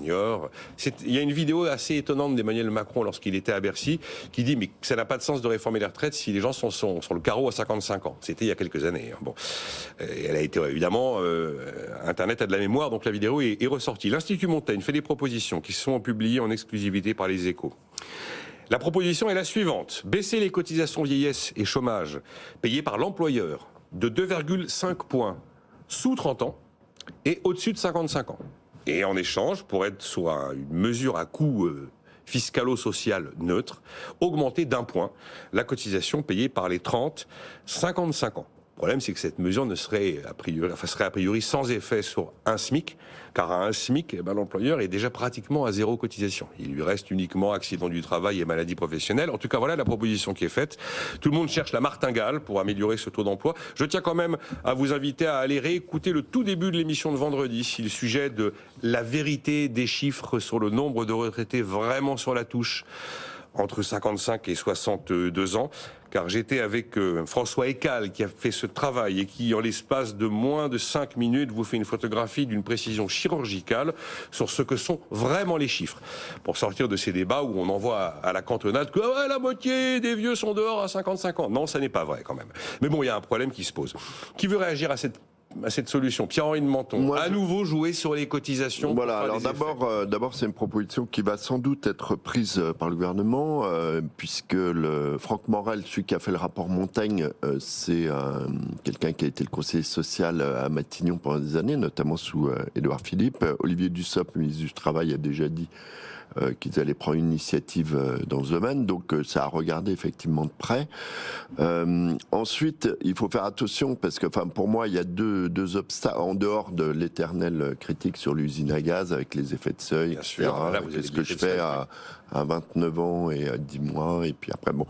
seniors. Il y a une vidéo assez étonnante d'Emmanuel Macron lorsqu'il était à Bercy qui dit mais ça n'a pas de sens de réformer les retraites si les gens sont sur le carreau à 55 ans. C'était il y a quelques années. Bon, elle a été évidemment Internet a de la mémoire, donc la vidéo est ressortie. L'Institut Montaigne fait des propositions qui sont publiées en exclusivité par les Échos. La proposition est la suivante. Baisser les cotisations vieillesse et chômage payées par l'employeur de 2,5 points sous 30 ans et au-dessus de 55 ans. Et en échange, pour être sur une mesure à coût fiscalo-social neutre, augmenter d'1 point la cotisation payée par les 30-55 ans. Le problème, c'est que cette mesure serait a priori sans effet sur un SMIC, car à un SMIC, l'employeur est déjà pratiquement à 0 cotisation. Il lui reste uniquement accident du travail et maladie professionnelle. En tout cas, voilà la proposition qui est faite. Tout le monde cherche la martingale pour améliorer ce taux d'emploi. Je tiens quand même à vous inviter à aller réécouter le tout début de l'émission de vendredi, le sujet de la vérité des chiffres sur le nombre de retraités vraiment sur la touche entre 55 et 62 ans, car j'étais avec François Ecal qui a fait ce travail et qui, en l'espace de moins de 5 minutes, vous fait une photographie d'une précision chirurgicale sur ce que sont vraiment les chiffres. Pour sortir de ces débats où on envoie à la cantonade que la moitié des vieux sont dehors à 55 ans. Non, ça n'est pas vrai quand même. Mais bon, il y a un problème qui se pose. Qui veut réagir à cette solution? Pierre-Henri de Menton, à nouveau jouer sur les cotisations. Voilà, alors d'abord c'est une proposition qui va sans doute être prise par le gouvernement, puisque Franck Morel, celui qui a fait le rapport Montaigne, c'est quelqu'un qui a été le conseiller social à Matignon pendant des années, notamment sous Édouard Philippe. Olivier Dussopt, ministre du Travail, a déjà dit qu'ils allaient prendre une initiative dans ce domaine, donc ça a regardé effectivement de près. Ensuite, il faut faire attention parce que, pour moi, il y a deux obstacles en dehors de l'éternelle critique sur l'usine à gaz avec les effets de seuil, bien etc. sûr, là, Qu'est-ce que je fais à 29 ans et à 10 mois, et puis après, bon.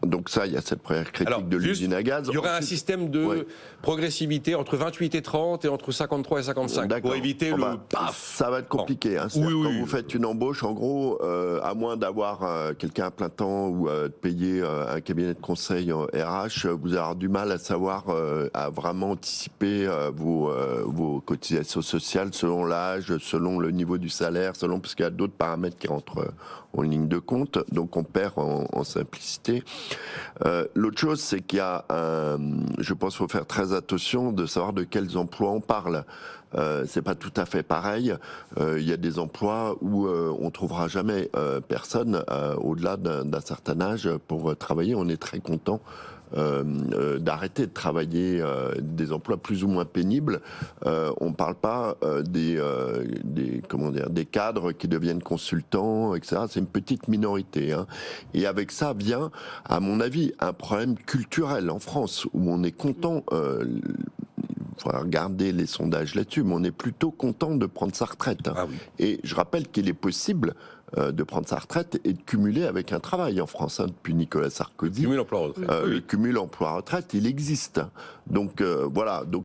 Donc ça, il y a cette première critique de l'usine à gaz. Il y aurait un système de progressivité entre 28 et 30 et entre 53 et 55 pour éviter le paf. Ça va être compliqué. Hein. Quand vous faites une embauche, en gros, à moins d'avoir quelqu'un à plein temps ou de payer un cabinet de conseil en RH, vous allez avoir du mal à savoir, à vraiment anticiper vos cotisations sociales selon l'âge, selon le niveau du salaire, parce qu'il y a d'autres paramètres qui rentrent en ligne de compte, donc on perd en simplicité. L'autre chose, c'est qu'il y a je pense qu'il faut faire très attention de savoir de quels emplois on parle. C'est pas tout à fait pareil. Il y a des emplois où on trouvera jamais personne au-delà d'un certain âge pour travailler. On est très content d'arrêter de travailler des emplois plus ou moins pénibles. On ne parle pas des cadres qui deviennent consultants, etc. C'est une petite minorité. Hein. Et avec ça vient, à mon avis, un problème culturel en France où on est content. Il faudra regarder les sondages là-dessus, mais on est plutôt content de prendre sa retraite. Hein. Ah oui. Et je rappelle qu'il est possible de prendre sa retraite et de cumuler avec un travail en France, hein, depuis Nicolas Sarkozy. Le cumul emploi-retraite. Le cumul emploi-retraite, il existe. Donc voilà. Donc